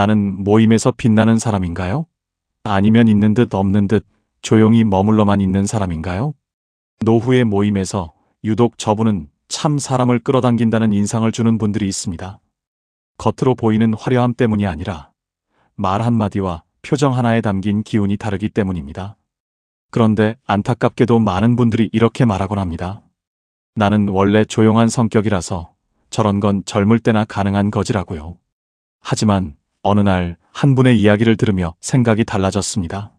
나는 모임에서 빛나는 사람인가요? 아니면 있는 듯 없는 듯 조용히 머물러만 있는 사람인가요? 노후의 모임에서 유독 저분은 참 사람을 끌어당긴다는 인상을 주는 분들이 있습니다. 겉으로 보이는 화려함 때문이 아니라 말 한마디와 표정 하나에 담긴 기운이 다르기 때문입니다. 그런데 안타깝게도 많은 분들이 이렇게 말하곤 합니다. 나는 원래 조용한 성격이라서 저런 건 젊을 때나 가능한 거지라고요. 하지만 어느 날 한 분의 이야기를 들으며 생각이 달라졌습니다.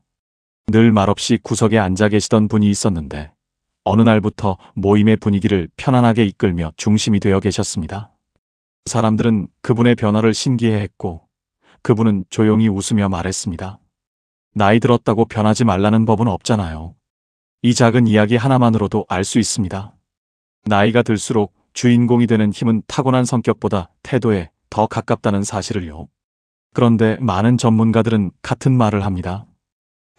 늘 말없이 구석에 앉아 계시던 분이 있었는데 어느 날부터 모임의 분위기를 편안하게 이끌며 중심이 되어 계셨습니다. 사람들은 그분의 변화를 신기해했고 그분은 조용히 웃으며 말했습니다. 나이 들었다고 변하지 말라는 법은 없잖아요. 이 작은 이야기 하나만으로도 알 수 있습니다. 나이가 들수록 주인공이 되는 힘은 타고난 성격보다 태도에 더 가깝다는 사실을요. 그런데 많은 전문가들은 같은 말을 합니다.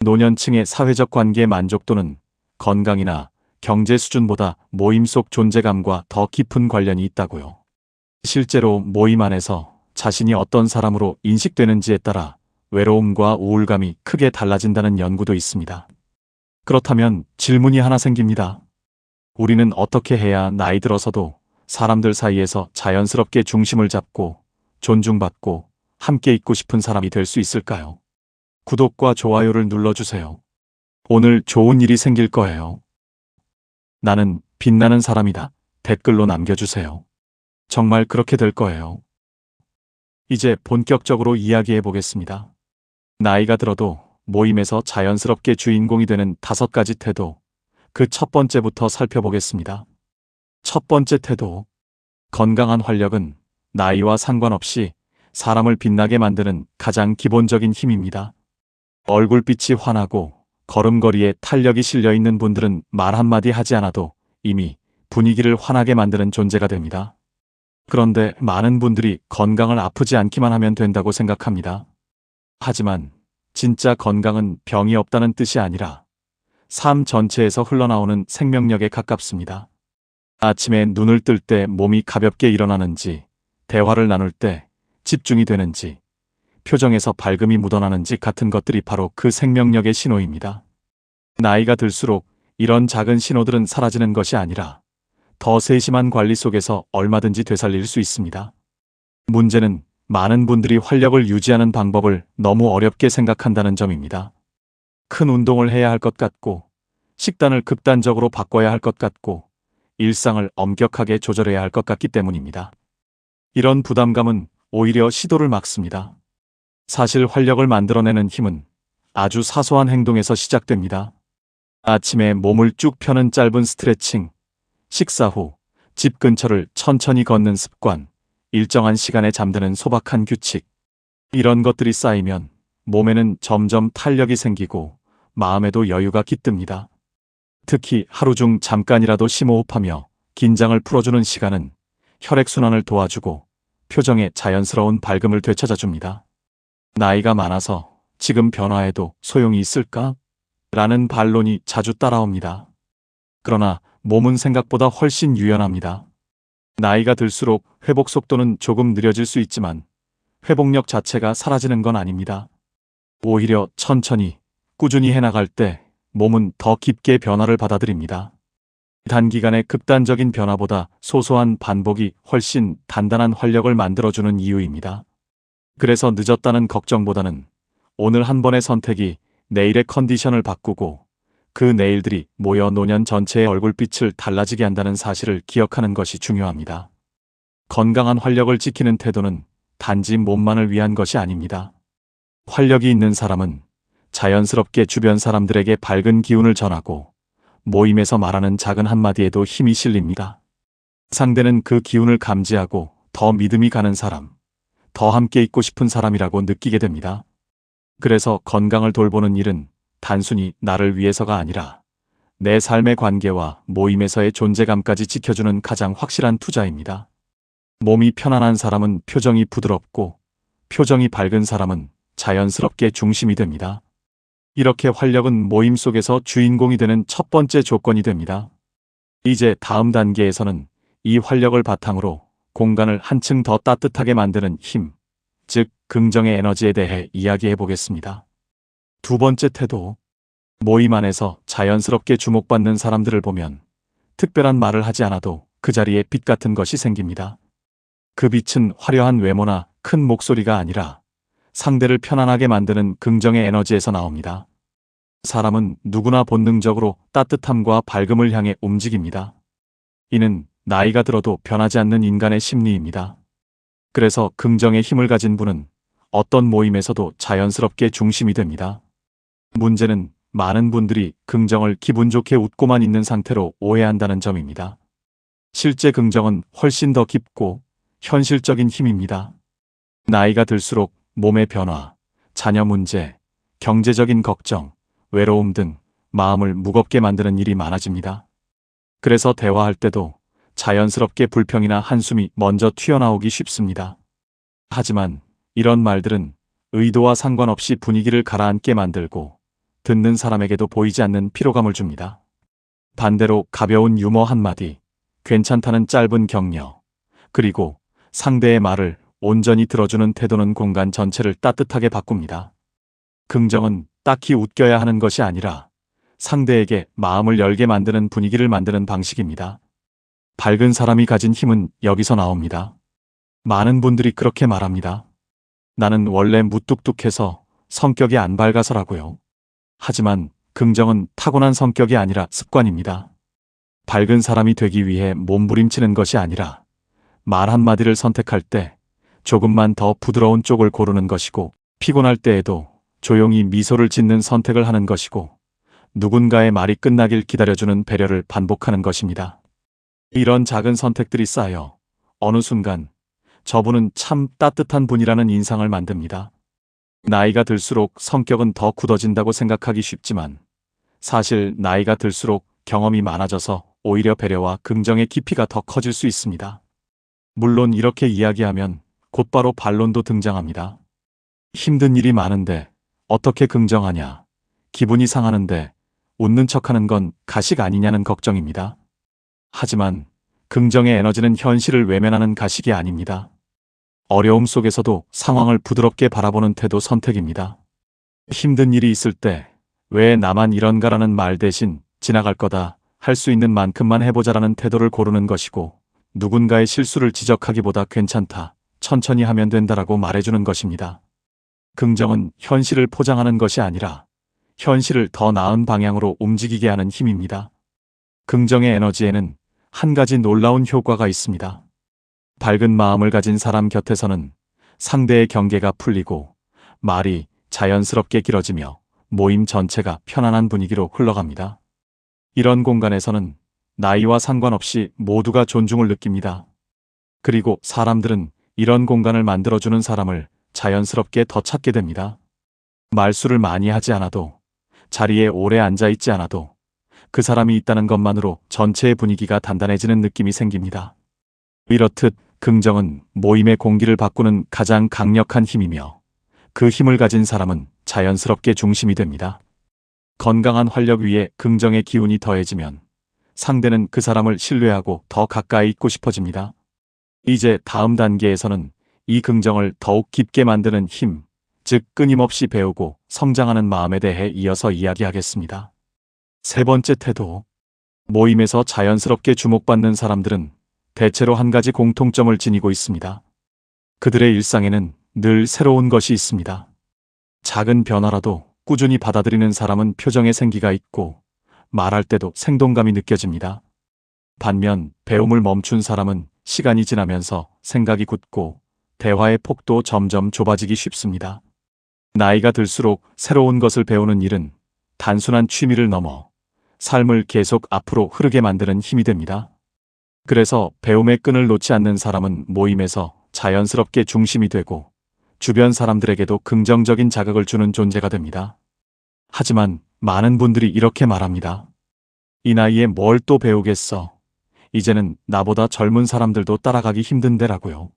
노년층의 사회적 관계 만족도는 건강이나 경제 수준보다 모임 속 존재감과 더 깊은 관련이 있다고요. 실제로 모임 안에서 자신이 어떤 사람으로 인식되는지에 따라 외로움과 우울감이 크게 달라진다는 연구도 있습니다. 그렇다면 질문이 하나 생깁니다. 우리는 어떻게 해야 나이 들어서도 사람들 사이에서 자연스럽게 중심을 잡고 존중받고 함께 있고 싶은 사람이 될 수 있을까요? 구독과 좋아요를 눌러주세요. 오늘 좋은 일이 생길 거예요. 나는 빛나는 사람이다. 댓글로 남겨주세요. 정말 그렇게 될 거예요. 이제 본격적으로 이야기해 보겠습니다. 나이가 들어도 모임에서 자연스럽게 주인공이 되는 5가지 태도. 그 첫 번째부터 살펴보겠습니다. 첫 번째 태도. 건강한 활력은 나이와 상관없이 사람을 빛나게 만드는 가장 기본적인 힘입니다. 얼굴빛이 환하고 걸음걸이에 탄력이 실려 있는 분들은 말 한마디 하지 않아도 이미 분위기를 환하게 만드는 존재가 됩니다. 그런데 많은 분들이 건강을 아프지 않기만 하면 된다고 생각합니다. 하지만 진짜 건강은 병이 없다는 뜻이 아니라 삶 전체에서 흘러나오는 생명력에 가깝습니다. 아침에 눈을 뜰 때 몸이 가볍게 일어나는지, 대화를 나눌 때 집중이 되는지, 표정에서 밝음이 묻어나는지 같은 것들이 바로 그 생명력의 신호입니다. 나이가 들수록 이런 작은 신호들은 사라지는 것이 아니라 더 세심한 관리 속에서 얼마든지 되살릴 수 있습니다. 문제는 많은 분들이 활력을 유지하는 방법을 너무 어렵게 생각한다는 점입니다. 큰 운동을 해야 할 것 같고, 식단을 극단적으로 바꿔야 할 것 같고, 일상을 엄격하게 조절해야 할 것 같기 때문입니다. 이런 부담감은 오히려 시도를 막습니다. 사실 활력을 만들어내는 힘은 아주 사소한 행동에서 시작됩니다. 아침에 몸을 쭉 펴는 짧은 스트레칭, 식사 후 집 근처를 천천히 걷는 습관, 일정한 시간에 잠드는 소박한 규칙. 이런 것들이 쌓이면 몸에는 점점 탄력이 생기고 마음에도 여유가 깃듭니다. 특히 하루 중 잠깐이라도 심호흡하며 긴장을 풀어주는 시간은 혈액순환을 도와주고 표정에 자연스러운 밝음을 되찾아줍니다. 나이가 많아서 지금 변화해도 소용이 있을까? 라는 반론이 자주 따라옵니다. 그러나 몸은 생각보다 훨씬 유연합니다. 나이가 들수록 회복 속도는 조금 느려질 수 있지만 회복력 자체가 사라지는 건 아닙니다. 오히려 천천히, 꾸준히 해나갈 때 몸은 더 깊게 변화를 받아들입니다. 단기간의 극단적인 변화보다 소소한 반복이 훨씬 단단한 활력을 만들어주는 이유입니다. 그래서 늦었다는 걱정보다는 오늘 한 번의 선택이 내일의 컨디션을 바꾸고 그 내일들이 모여 노년 전체의 얼굴빛을 달라지게 한다는 사실을 기억하는 것이 중요합니다. 건강한 활력을 지키는 태도는 단지 몸만을 위한 것이 아닙니다. 활력이 있는 사람은 자연스럽게 주변 사람들에게 밝은 기운을 전하고 모임에서 말하는 작은 한마디에도 힘이 실립니다. 상대는 그 기운을 감지하고 더 믿음이 가는 사람, 더 함께 있고 싶은 사람이라고 느끼게 됩니다. 그래서 건강을 돌보는 일은 단순히 나를 위해서가 아니라 내 삶의 관계와 모임에서의 존재감까지 지켜주는 가장 확실한 투자입니다. 몸이 편안한 사람은 표정이 부드럽고 표정이 밝은 사람은 자연스럽게 중심이 됩니다. 이렇게 활력은 모임 속에서 주인공이 되는 첫 번째 조건이 됩니다. 이제 다음 단계에서는 이 활력을 바탕으로 공간을 한층 더 따뜻하게 만드는 힘, 즉 긍정의 에너지에 대해 이야기해 보겠습니다. 두 번째 태도. 모임 안에서 자연스럽게 주목받는 사람들을 보면 특별한 말을 하지 않아도 그 자리에 빛 같은 것이 생깁니다. 그 빛은 화려한 외모나 큰 목소리가 아니라 상대를 편안하게 만드는 긍정의 에너지에서 나옵니다. 사람은 누구나 본능적으로 따뜻함과 밝음을 향해 움직입니다. 이는 나이가 들어도 변하지 않는 인간의 심리입니다. 그래서 긍정의 힘을 가진 분은 어떤 모임에서도 자연스럽게 중심이 됩니다. 문제는 많은 분들이 긍정을 기분 좋게 웃고만 있는 상태로 오해한다는 점입니다. 실제 긍정은 훨씬 더 깊고 현실적인 힘입니다. 나이가 들수록 몸의 변화, 자녀 문제, 경제적인 걱정, 외로움 등 마음을 무겁게 만드는 일이 많아집니다. 그래서 대화할 때도 자연스럽게 불평이나 한숨이 먼저 튀어나오기 쉽습니다. 하지만 이런 말들은 의도와 상관없이 분위기를 가라앉게 만들고 듣는 사람에게도 보이지 않는 피로감을 줍니다. 반대로 가벼운 유머 한마디, 괜찮다는 짧은 격려, 그리고 상대의 말을 온전히 들어주는 태도는 공간 전체를 따뜻하게 바꿉니다. 긍정은 딱히 웃겨야 하는 것이 아니라 상대에게 마음을 열게 만드는 분위기를 만드는 방식입니다. 밝은 사람이 가진 힘은 여기서 나옵니다. 많은 분들이 그렇게 말합니다. 나는 원래 무뚝뚝해서 성격이 안 밝아서라고요. 하지만 긍정은 타고난 성격이 아니라 습관입니다. 밝은 사람이 되기 위해 몸부림치는 것이 아니라 말 한마디를 선택할 때 조금만 더 부드러운 쪽을 고르는 것이고, 피곤할 때에도 조용히 미소를 짓는 선택을 하는 것이고, 누군가의 말이 끝나길 기다려주는 배려를 반복하는 것입니다. 이런 작은 선택들이 쌓여 어느 순간 저분은 참 따뜻한 분이라는 인상을 만듭니다. 나이가 들수록 성격은 더 굳어진다고 생각하기 쉽지만 사실 나이가 들수록 경험이 많아져서 오히려 배려와 긍정의 깊이가 더 커질 수 있습니다. 물론 이렇게 이야기하면 곧바로 반론도 등장합니다. 힘든 일이 많은데 어떻게 긍정하냐, 기분이 상하는데 웃는 척하는 건 가식 아니냐는 걱정입니다. 하지만 긍정의 에너지는 현실을 외면하는 가식이 아닙니다. 어려움 속에서도 상황을 부드럽게 바라보는 태도 선택입니다. 힘든 일이 있을 때 왜 나만 이런가라는 말 대신 지나갈 거다, 할 수 있는 만큼만 해보자라는 태도를 고르는 것이고, 누군가의 실수를 지적하기보다 괜찮다, 천천히 하면 된다라고 말해주는 것입니다. 긍정은 현실을 포장하는 것이 아니라 현실을 더 나은 방향으로 움직이게 하는 힘입니다. 긍정의 에너지에는 한 가지 놀라운 효과가 있습니다. 밝은 마음을 가진 사람 곁에서는 상대의 경계가 풀리고 말이 자연스럽게 길어지며 모임 전체가 편안한 분위기로 흘러갑니다. 이런 공간에서는 나이와 상관없이 모두가 존중을 느낍니다. 그리고 사람들은 이런 공간을 만들어주는 사람을 자연스럽게 더 찾게 됩니다. 말수를 많이 하지 않아도, 자리에 오래 앉아있지 않아도 그 사람이 있다는 것만으로 전체의 분위기가 단단해지는 느낌이 생깁니다. 이렇듯 긍정은 모임의 공기를 바꾸는 가장 강력한 힘이며, 그 힘을 가진 사람은 자연스럽게 중심이 됩니다. 건강한 활력 위에 긍정의 기운이 더해지면 상대는 그 사람을 신뢰하고 더 가까이 있고 싶어집니다. 이제 다음 단계에서는 이 긍정을 더욱 깊게 만드는 힘, 즉 끊임없이 배우고 성장하는 마음에 대해 이어서 이야기하겠습니다. 세 번째 태도. 모임에서 자연스럽게 주목받는 사람들은 대체로 한 가지 공통점을 지니고 있습니다. 그들의 일상에는 늘 새로운 것이 있습니다. 작은 변화라도 꾸준히 받아들이는 사람은 표정에 생기가 있고 말할 때도 생동감이 느껴집니다. 반면 배움을 멈춘 사람은 시간이 지나면서 생각이 굳고 대화의 폭도 점점 좁아지기 쉽습니다. 나이가 들수록 새로운 것을 배우는 일은 단순한 취미를 넘어 삶을 계속 앞으로 흐르게 만드는 힘이 됩니다. 그래서 배움의 끈을 놓지 않는 사람은 모임에서 자연스럽게 중심이 되고 주변 사람들에게도 긍정적인 자극을 주는 존재가 됩니다. 하지만 많은 분들이 이렇게 말합니다. 이 나이에 뭘 또 배우겠어. 이제는 나보다 젊은 사람들도 따라가기 힘든데라고요.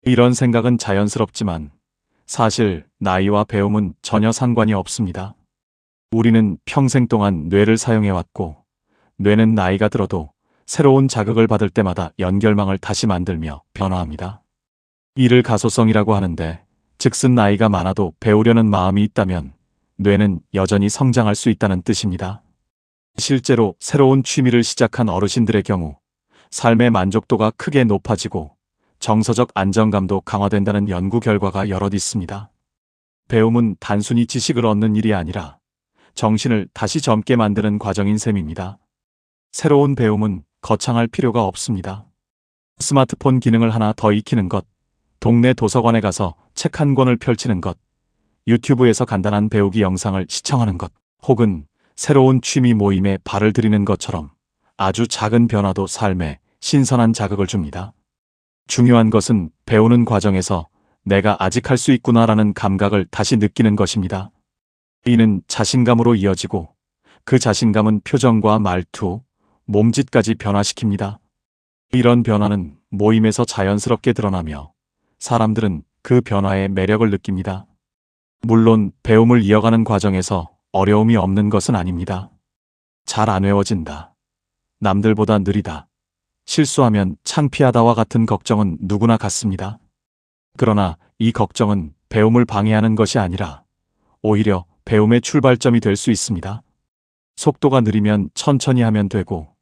이런 생각은 자연스럽지만 사실 나이와 배움은 전혀 상관이 없습니다. 우리는 평생 동안 뇌를 사용해왔고, 뇌는 나이가 들어도 새로운 자극을 받을 때마다 연결망을 다시 만들며 변화합니다. 이를 가소성이라고 하는데, 즉슨 나이가 많아도 배우려는 마음이 있다면 뇌는 여전히 성장할 수 있다는 뜻입니다. 실제로 새로운 취미를 시작한 어르신들의 경우 삶의 만족도가 크게 높아지고 정서적 안정감도 강화된다는 연구 결과가 여럿 있습니다. 배움은 단순히 지식을 얻는 일이 아니라 정신을 다시 젊게 만드는 과정인 셈입니다. 새로운 배움은 거창할 필요가 없습니다. 스마트폰 기능을 하나 더 익히는 것, 동네 도서관에 가서 책 한 권을 펼치는 것, 유튜브에서 간단한 배우기 영상을 시청하는 것, 혹은 새로운 취미 모임에 발을 들이는 것처럼 아주 작은 변화도 삶에 신선한 자극을 줍니다. 중요한 것은 배우는 과정에서 내가 아직 할 수 있구나라는 감각을 다시 느끼는 것입니다. 이는 자신감으로 이어지고 그 자신감은 표정과 말투, 몸짓까지 변화시킵니다. 이런 변화는 모임에서 자연스럽게 드러나며 사람들은 그 변화의 매력을 느낍니다. 물론 배움을 이어가는 과정에서 어려움이 없는 것은 아닙니다. 잘 안 외워진다. 남들보다 느리다. 실수하면 창피하다와 같은 걱정은 누구나 갖습니다. 그러나 이 걱정은 배움을 방해하는 것이 아니라 오히려 배움의 출발점이 될 수 있습니다. 속도가 느리면 천천히 하면 되고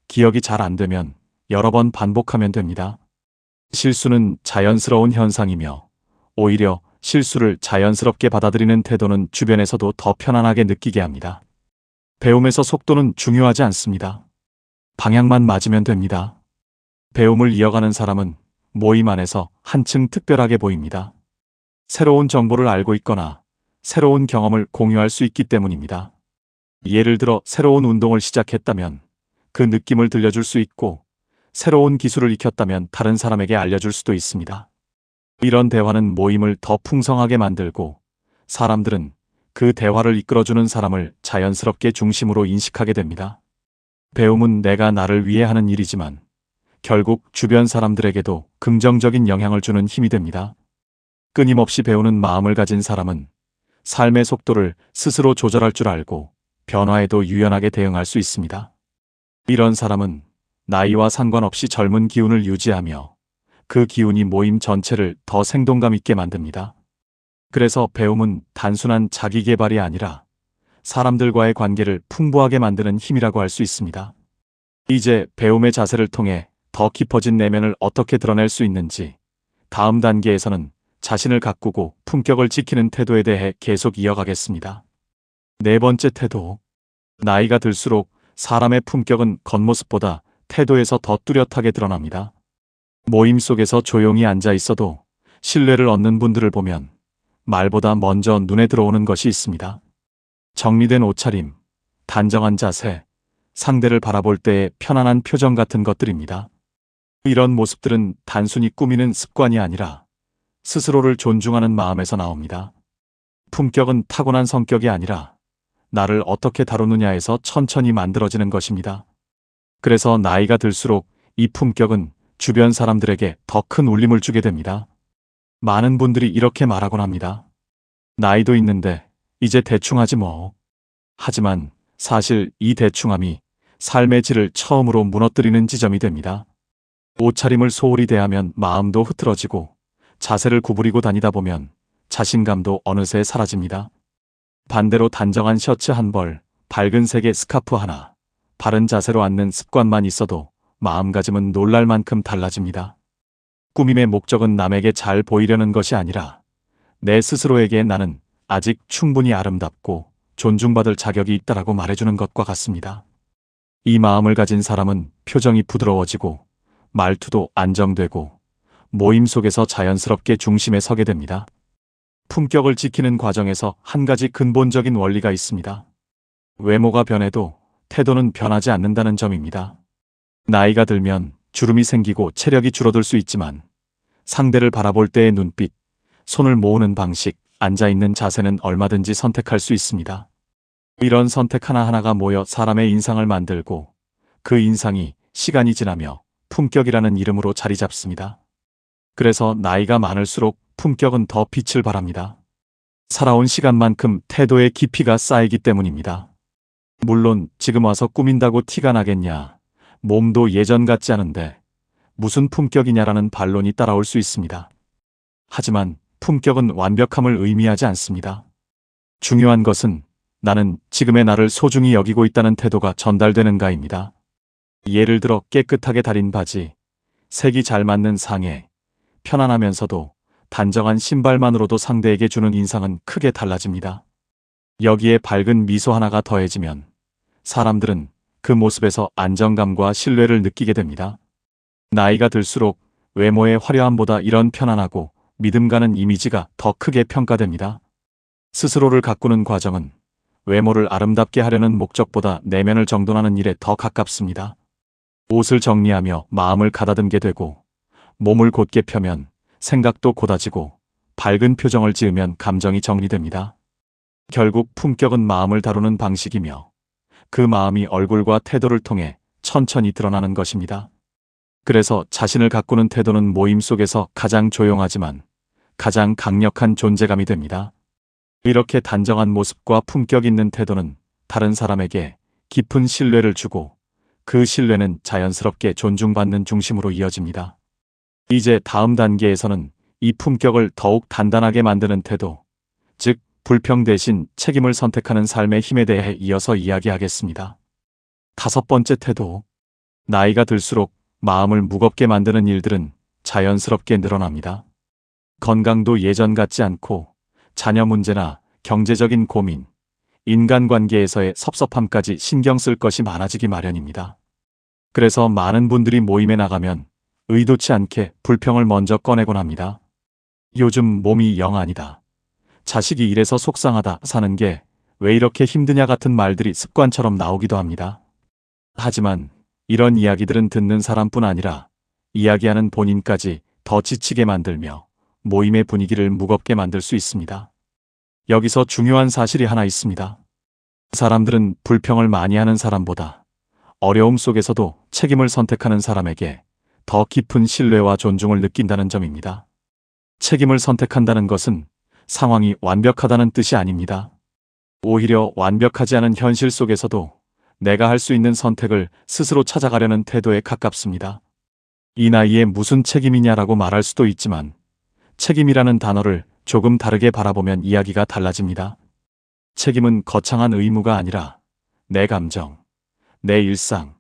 기억이 잘 안 되면 여러 번 반복하면 됩니다. 실수는 자연스러운 현상이며 오히려 실수를 자연스럽게 받아들이는 태도는 주변에서도 더 편안하게 느끼게 합니다. 배움에서 속도는 중요하지 않습니다. 방향만 맞으면 됩니다. 배움을 이어가는 사람은 모임 안에서 한층 특별하게 보입니다. 새로운 정보를 알고 있거나 새로운 경험을 공유할 수 있기 때문입니다. 예를 들어 새로운 운동을 시작했다면 그 느낌을 들려줄 수 있고 새로운 기술을 익혔다면 다른 사람에게 알려줄 수도 있습니다. 이런 대화는 모임을 더 풍성하게 만들고 사람들은 그 대화를 이끌어주는 사람을 자연스럽게 중심으로 인식하게 됩니다. 배움은 내가 나를 위해 하는 일이지만 결국 주변 사람들에게도 긍정적인 영향을 주는 힘이 됩니다. 끊임없이 배우는 마음을 가진 사람은 삶의 속도를 스스로 조절할 줄 알고 변화에도 유연하게 대응할 수 있습니다. 이런 사람은 나이와 상관없이 젊은 기운을 유지하며 그 기운이 모임 전체를 더 생동감 있게 만듭니다. 그래서 배움은 단순한 자기 개발이 아니라 사람들과의 관계를 풍부하게 만드는 힘이라고 할 수 있습니다. 이제 배움의 자세를 통해 더 깊어진 내면을 어떻게 드러낼 수 있는지 다음 단계에서는 자신을 가꾸고 품격을 지키는 태도에 대해 계속 이어가겠습니다. 네 번째 태도. 나이가 들수록 사람의 품격은 겉모습보다 태도에서 더 뚜렷하게 드러납니다. 모임 속에서 조용히 앉아 있어도 신뢰를 얻는 분들을 보면 말보다 먼저 눈에 들어오는 것이 있습니다. 정리된 옷차림, 단정한 자세, 상대를 바라볼 때의 편안한 표정 같은 것들입니다. 이런 모습들은 단순히 꾸미는 습관이 아니라 스스로를 존중하는 마음에서 나옵니다. 품격은 타고난 성격이 아니라 나를 어떻게 다루느냐에서 천천히 만들어지는 것입니다. 그래서 나이가 들수록 이 품격은 주변 사람들에게 더 큰 울림을 주게 됩니다. 많은 분들이 이렇게 말하곤 합니다. 나이도 있는데 이제 대충 하지 뭐. 하지만 사실 이 대충함이 삶의 질을 처음으로 무너뜨리는 지점이 됩니다. 옷차림을 소홀히 대하면 마음도 흐트러지고 자세를 구부리고 다니다 보면 자신감도 어느새 사라집니다. 반대로 단정한 셔츠 한 벌, 밝은 색의 스카프 하나, 바른 자세로 앉는 습관만 있어도 마음가짐은 놀랄 만큼 달라집니다. 꾸밈의 목적은 남에게 잘 보이려는 것이 아니라 내 스스로에게 나는 아직 충분히 아름답고 존중받을 자격이 있다라고 말해주는 것과 같습니다. 이 마음을 가진 사람은 표정이 부드러워지고 말투도 안정되고 모임 속에서 자연스럽게 중심에 서게 됩니다. 품격을 지키는 과정에서 한 가지 근본적인 원리가 있습니다. 외모가 변해도 태도는 변하지 않는다는 점입니다. 나이가 들면 주름이 생기고 체력이 줄어들 수 있지만 상대를 바라볼 때의 눈빛, 손을 모으는 방식, 앉아있는 자세는 얼마든지 선택할 수 있습니다. 이런 선택 하나하나가 모여 사람의 인상을 만들고 그 인상이 시간이 지나며 품격이라는 이름으로 자리 잡습니다. 그래서 나이가 많을수록 품격은 더 빛을 발합니다. 살아온 시간만큼 태도의 깊이가 쌓이기 때문입니다. 물론 지금 와서 꾸민다고 티가 나겠냐, 몸도 예전 같지 않은데 무슨 품격이냐라는 반론이 따라올 수 있습니다. 하지만 품격은 완벽함을 의미하지 않습니다. 중요한 것은 나는 지금의 나를 소중히 여기고 있다는 태도가 전달되는가입니다. 예를 들어 깨끗하게 다린 바지, 색이 잘 맞는 상의, 편안하면서도 단정한 신발만으로도 상대에게 주는 인상은 크게 달라집니다. 여기에 밝은 미소 하나가 더해지면 사람들은 그 모습에서 안정감과 신뢰를 느끼게 됩니다. 나이가 들수록 외모의 화려함보다 이런 편안하고 믿음 가는 이미지가 더 크게 평가됩니다. 스스로를 가꾸는 과정은 외모를 아름답게 하려는 목적보다 내면을 정돈하는 일에 더 가깝습니다. 옷을 정리하며 마음을 가다듬게 되고, 몸을 곧게 펴면 생각도 곧아지고, 밝은 표정을 지으면 감정이 정리됩니다. 결국 품격은 마음을 다루는 방식이며 그 마음이 얼굴과 태도를 통해 천천히 드러나는 것입니다. 그래서 자신을 가꾸는 태도는 모임 속에서 가장 조용하지만 가장 강력한 존재감이 됩니다. 이렇게 단정한 모습과 품격 있는 태도는 다른 사람에게 깊은 신뢰를 주고 그 신뢰는 자연스럽게 존중받는 중심으로 이어집니다. 이제 다음 단계에서는 이 품격을 더욱 단단하게 만드는 태도, 즉 불평 대신 책임을 선택하는 삶의 힘에 대해 이어서 이야기하겠습니다. 5번째 태도. 나이가 들수록 마음을 무겁게 만드는 일들은 자연스럽게 늘어납니다. 건강도 예전 같지 않고 자녀 문제나 경제적인 고민, 인간관계에서의 섭섭함까지 신경 쓸 것이 많아지기 마련입니다. 그래서 많은 분들이 모임에 나가면 의도치 않게 불평을 먼저 꺼내곤 합니다. 요즘 몸이 영 아니다. 자식이 이래서 속상하다. 사는 게 왜 이렇게 힘드냐 같은 말들이 습관처럼 나오기도 합니다. 하지만 이런 이야기들은 듣는 사람뿐 아니라 이야기하는 본인까지 더 지치게 만들며 모임의 분위기를 무겁게 만들 수 있습니다. 여기서 중요한 사실이 하나 있습니다. 사람들은 불평을 많이 하는 사람보다 어려움 속에서도 책임을 선택하는 사람에게 더 깊은 신뢰와 존중을 느낀다는 점입니다. 책임을 선택한다는 것은 상황이 완벽하다는 뜻이 아닙니다. 오히려 완벽하지 않은 현실 속에서도 내가 할 수 있는 선택을 스스로 찾아가려는 태도에 가깝습니다. 이 나이에 무슨 책임이냐라고 말할 수도 있지만 책임이라는 단어를 조금 다르게 바라보면 이야기가 달라집니다. 책임은 거창한 의무가 아니라 내 감정, 내 일상,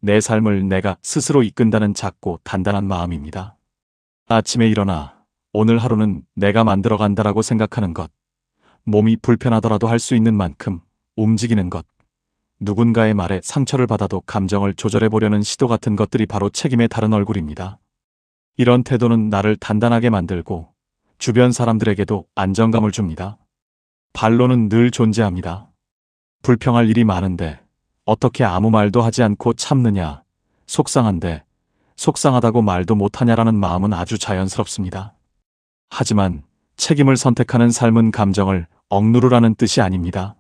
내 삶을 내가 스스로 이끈다는 작고 단단한 마음입니다. 아침에 일어나 오늘 하루는 내가 만들어간다라고 생각하는 것, 몸이 불편하더라도 할 수 있는 만큼 움직이는 것, 누군가의 말에 상처를 받아도 감정을 조절해 보려는 시도 같은 것들이 바로 책임의 다른 얼굴입니다. 이런 태도는 나를 단단하게 만들고 주변 사람들에게도 안정감을 줍니다. 반론은 늘 존재합니다. 불평할 일이 많은데 어떻게 아무 말도 하지 않고 참느냐, 속상한데 속상하다고 말도 못하냐라는 마음은 아주 자연스럽습니다. 하지만 책임을 선택하는 삶은 감정을 억누르라는 뜻이 아닙니다.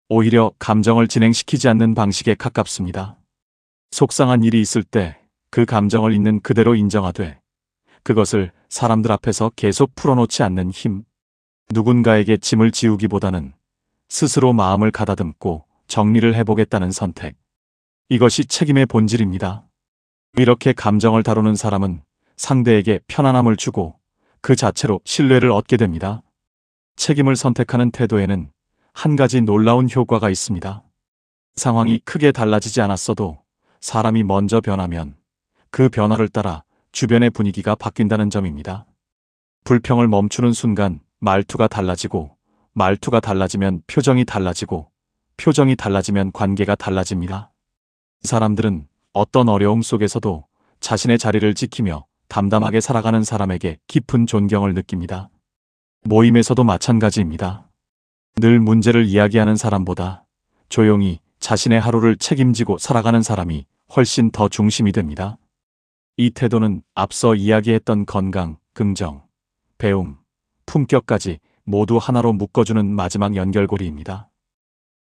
오히려 감정을 진행시키지 않는 방식에 가깝습니다. 속상한 일이 있을 때 그 감정을 있는 그대로 인정하되 그것을 사람들 앞에서 계속 풀어놓지 않는 힘. 누군가에게 짐을 지우기보다는 스스로 마음을 가다듬고 정리를 해보겠다는 선택. 이것이 책임의 본질입니다. 이렇게 감정을 다루는 사람은 상대에게 편안함을 주고 그 자체로 신뢰를 얻게 됩니다. 책임을 선택하는 태도에는 한 가지 놀라운 효과가 있습니다. 상황이 크게 달라지지 않았어도 사람이 먼저 변하면 그 변화를 따라 주변의 분위기가 바뀐다는 점입니다. 불평을 멈추는 순간 말투가 달라지고, 말투가 달라지면 표정이 달라지고, 표정이 달라지면 관계가 달라집니다. 사람들은 어떤 어려움 속에서도 자신의 자리를 지키며 담담하게 살아가는 사람에게 깊은 존경을 느낍니다. 모임에서도 마찬가지입니다. 늘 문제를 이야기하는 사람보다 조용히 자신의 하루를 책임지고 살아가는 사람이 훨씬 더 중심이 됩니다. 이 태도는 앞서 이야기했던 건강, 긍정, 배움, 품격까지 모두 하나로 묶어주는 마지막 연결고리입니다.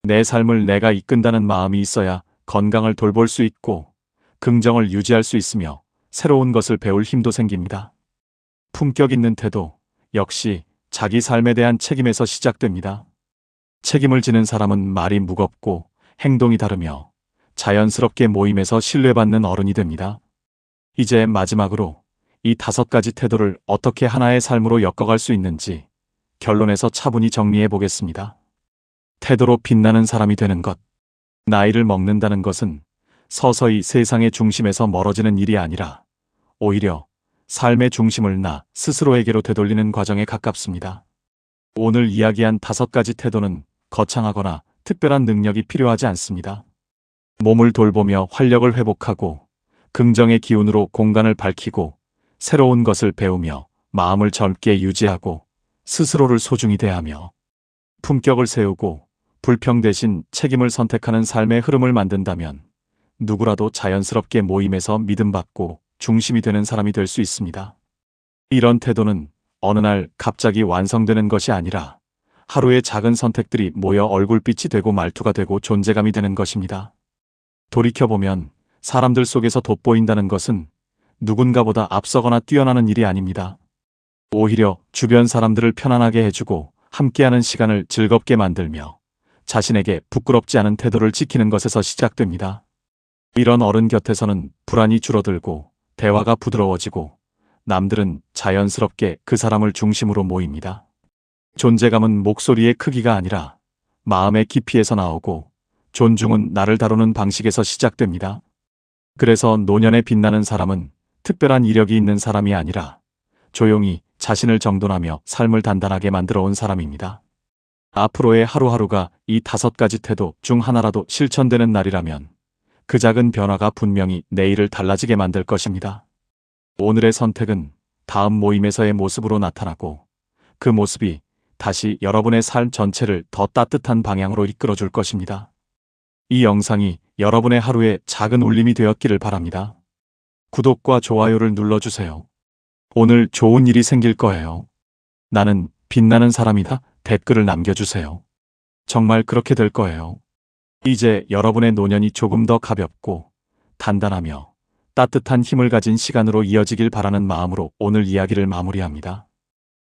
내 삶을 내가 이끈다는 마음이 있어야 건강을 돌볼 수 있고 긍정을 유지할 수 있으며 새로운 것을 배울 힘도 생깁니다. 품격 있는 태도 역시 자기 삶에 대한 책임에서 시작됩니다. 책임을 지는 사람은 말이 무겁고 행동이 다르며 자연스럽게 모임에서 신뢰받는 어른이 됩니다. 이제 마지막으로 이 5가지 태도를 어떻게 하나의 삶으로 엮어갈 수 있는지 결론에서 차분히 정리해 보겠습니다. 태도로 빛나는 사람이 되는 것. 나이를 먹는다는 것은 서서히 세상의 중심에서 멀어지는 일이 아니라 오히려 삶의 중심을 나 스스로에게로 되돌리는 과정에 가깝습니다. 오늘 이야기한 5가지 태도는 거창하거나 특별한 능력이 필요하지 않습니다. 몸을 돌보며 활력을 회복하고 긍정의 기운으로 공간을 밝히고 새로운 것을 배우며 마음을 젊게 유지하고 스스로를 소중히 대하며 품격을 세우고 불평 대신 책임을 선택하는 삶의 흐름을 만든다면 누구라도 자연스럽게 모임에서 믿음받고 중심이 되는 사람이 될 수 있습니다. 이런 태도는 어느 날 갑자기 완성되는 것이 아니라 하루의 작은 선택들이 모여 얼굴빛이 되고 말투가 되고 존재감이 되는 것입니다. 돌이켜보면 사람들 속에서 돋보인다는 것은 누군가보다 앞서거나 뛰어나는 일이 아닙니다. 오히려 주변 사람들을 편안하게 해주고 함께하는 시간을 즐겁게 만들며 자신에게 부끄럽지 않은 태도를 지키는 것에서 시작됩니다. 이런 어른 곁에서는 불안이 줄어들고 대화가 부드러워지고 남들은 자연스럽게 그 사람을 중심으로 모입니다. 존재감은 목소리의 크기가 아니라 마음의 깊이에서 나오고 존중은 나를 다루는 방식에서 시작됩니다. 그래서 노년에 빛나는 사람은 특별한 이력이 있는 사람이 아니라 조용히 자신을 정돈하며 삶을 단단하게 만들어 온 사람입니다. 앞으로의 하루하루가 이 5가지 태도 중 하나라도 실천되는 날이라면 그 작은 변화가 분명히 내일을 달라지게 만들 것입니다. 오늘의 선택은 다음 모임에서의 모습으로 나타나고 그 모습이 다시 여러분의 삶 전체를 더 따뜻한 방향으로 이끌어줄 것입니다. 이 영상이 여러분의 하루에 작은 울림이 되었기를 바랍니다. 구독과 좋아요를 눌러주세요. 오늘 좋은 일이 생길 거예요. 나는 빛나는 사람이다. 댓글을 남겨주세요. 정말 그렇게 될 거예요. 이제 여러분의 노년이 조금 더 가볍고 단단하며 따뜻한 힘을 가진 시간으로 이어지길 바라는 마음으로 오늘 이야기를 마무리합니다.